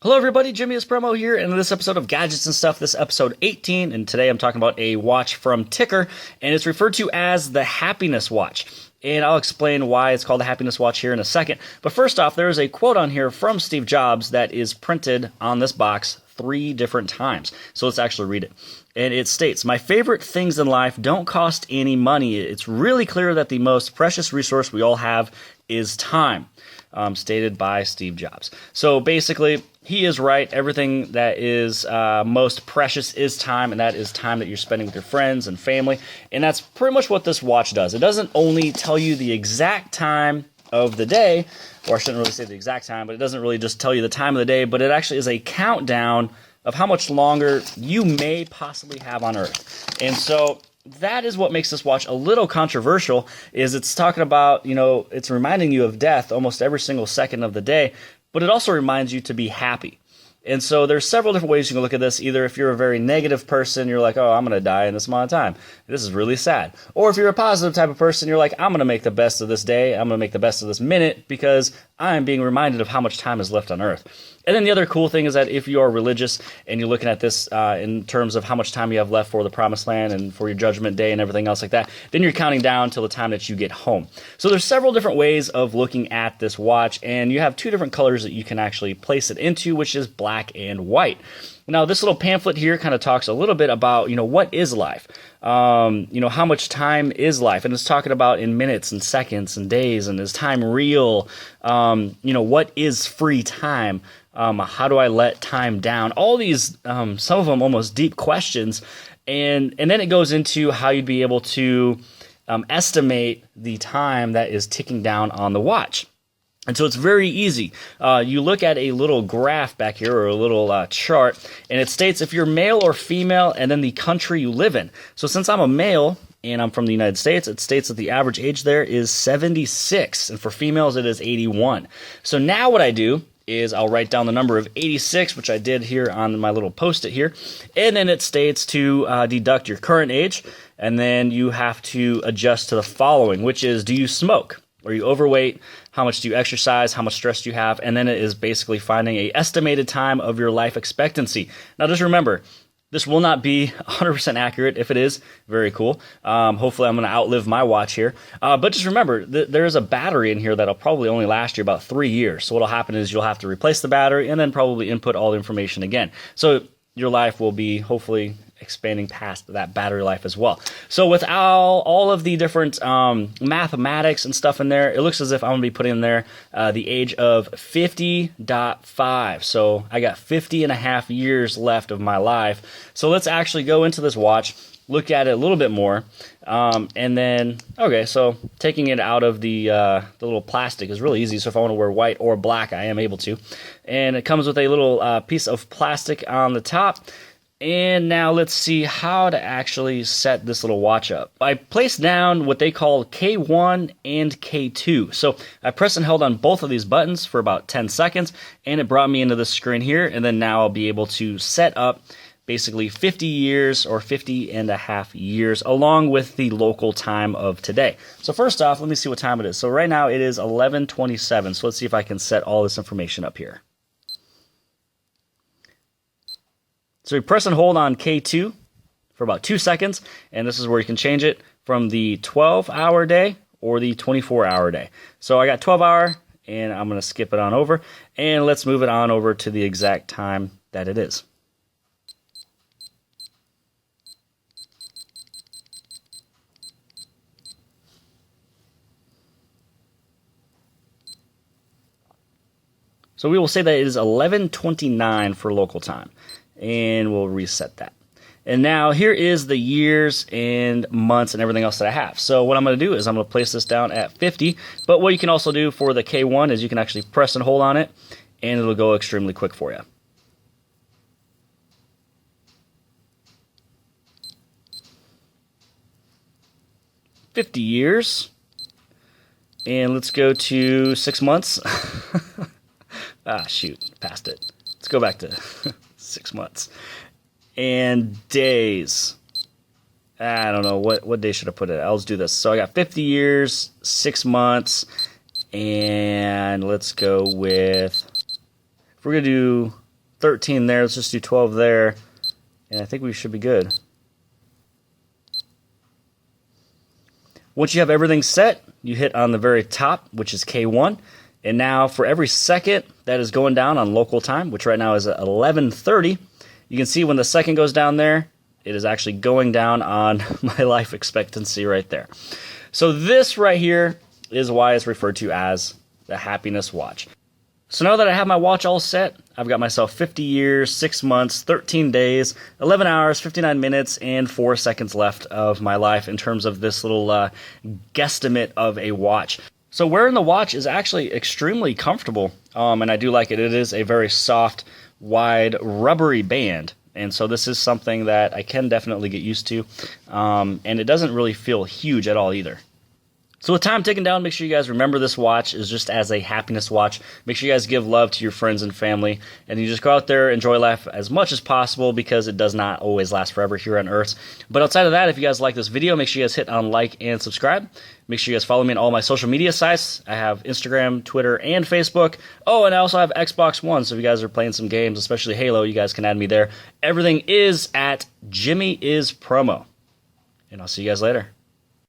Hello everybody, jimmyispromo here, and in this episode of Gadgets and Stuff, this episode 18, and today I'm talking about a watch from Tikker, and it's referred to as the Happiness Watch. And I'll explain why it's called the Happiness Watch here in a second. But first off, there is a quote on here from Steve Jobs that is printed on this box 3 different times. So let's actually read it. And it states, "My favorite things in life don't cost any money. It's really clear that the most precious resource we all have is time." Stated by Steve Jobs. So basically, he is right. Everything that is most precious is time, and that is time that you're spending with your friends and family. And that's pretty much what this watch does. It doesn't only tell you the exact time of the day, or I shouldn't really say the exact time, but it doesn't really just tell you the time of the day, but it actually is a countdown of how much longer you may possibly have on Earth. And so that is what makes this watch a little controversial, is it's talking about, it's reminding you of death almost every single second of the day, but it also reminds you to be happy. And so there's several different ways you can look at this. Either if you're a very negative person, you're like, oh, I'm going to die in this amount of time. This is really sad. Or if you're a positive type of person, you're like, I'm going to make the best of this day. I'm going to make the best of this minute because I'm being reminded of how much time is left on Earth. And then the other cool thing is that if you are religious and you're looking at this in terms of how much time you have left for the promised land and for your judgment day and everything else like that, then you're counting down till the time that you get home. So there's several different ways of looking at this watch, and you have 2 different colors that you can actually place it into, which is black and white. Now, this little pamphlet here kind of talks a little bit about, what is life? How much time is life? And it's talking about in minutes and seconds and days, and is time real? What is free time? How do I let time down? All these, some of them almost deep questions. And then it goes into how you'd be able to estimate the time that is ticking down on the watch. And so it's very easy. You look at a little graph back here, or a little chart, and it states if you're male or female and then the country you live in. So since I'm a male and I'm from the United States, it states that the average age there is 76, and for females it is 81. So now what I do is I'll write down the number of 86, which I did here on my little post-it here, and then it states to deduct your current age, and then you have to adjust to the following, which is, do you smoke? Are you overweight? How much do you exercise? How much stress do you have? And then it is basically finding a estimated time of your life expectancy. Now just remember, this will not be 100% accurate. If it is, very cool. Hopefully I'm going to outlive my watch here. But just remember, there is a battery in here that'll probably only last you about 3 years. So what'll happen is you'll have to replace the battery and then probably input all the information again. So your life will be hopefully expanding past that battery life as well. So with all of the different mathematics and stuff in there, it looks as if I'm going to be putting in there the age of 50.5. So I got 50 and a half years left of my life. So let's actually go into this watch, look at it a little bit more, and then, okay, so taking it out of the little plastic is really easy. So if I want to wear white or black, I am able to. And it comes with a little piece of plastic on the top. And now let's see how to actually set this little watch up. I placed down what they call K1 and K2. So I pressed and held on both of these buttons for about 10 seconds, and it brought me into the screen here. And then now I'll be able to set up basically 50 years or 50 and a half years along with the local time of today. So first off, let me see what time it is. So right now it is 11:27. So let's see if I can set all this information up here. So you press and hold on K2 for about 2 seconds, and this is where you can change it from the 12-hour day or the 24-hour day. So I got 12-hour, and I'm going to skip it on over, and let's move it on over to the exact time that it is. So we will say that it is 11:29 for local time. And we'll reset that. And now here is the years and months and everything else that I have. So what I'm going to do is I'm going to place this down at 50. But what you can also do for the K1 is you can actually press and hold on it, and it'll go extremely quick for you. $50 years. And let's go to 6 months. Shoot, passed it. Let's go back to 6 months. And days. I don't know, what day should I put it? I'll just do this. So I got 50 years, 6 months, and let's go with, if we're going to do 13 there. Let's just do 12 there. And I think we should be good. Once you have everything set, you hit on the very top, which is K1. And now for every second that is going down on local time, which right now is at 11:30, you can see when the second goes down there, it is actually going down on my life expectancy right there. So this right here is why it's referred to as the happiness watch. So now that I have my watch all set, I've got myself 50 years, 6 months, 13 days, 11 hours, 59 minutes, and 4 seconds left of my life in terms of this little guesstimate of a watch. So wearing the watch is actually extremely comfortable, and I do like it. It is a very soft, wide, rubbery band, and so this is something that I can definitely get used to, and it doesn't really feel huge at all either. So with time ticking down, make sure you guys remember this watch is just as a happiness watch. Make sure you guys give love to your friends and family, and you just go out there, enjoy life as much as possible, because it does not always last forever here on Earth. But outside of that, if you guys like this video, make sure you guys hit on like and subscribe. Make sure you guys follow me on all my social media sites. I have Instagram, Twitter, and Facebook. Oh, and I also have Xbox One, so if you guys are playing some games, especially Halo, you guys can add me there. Everything is at jimmyispromo. And I'll see you guys later.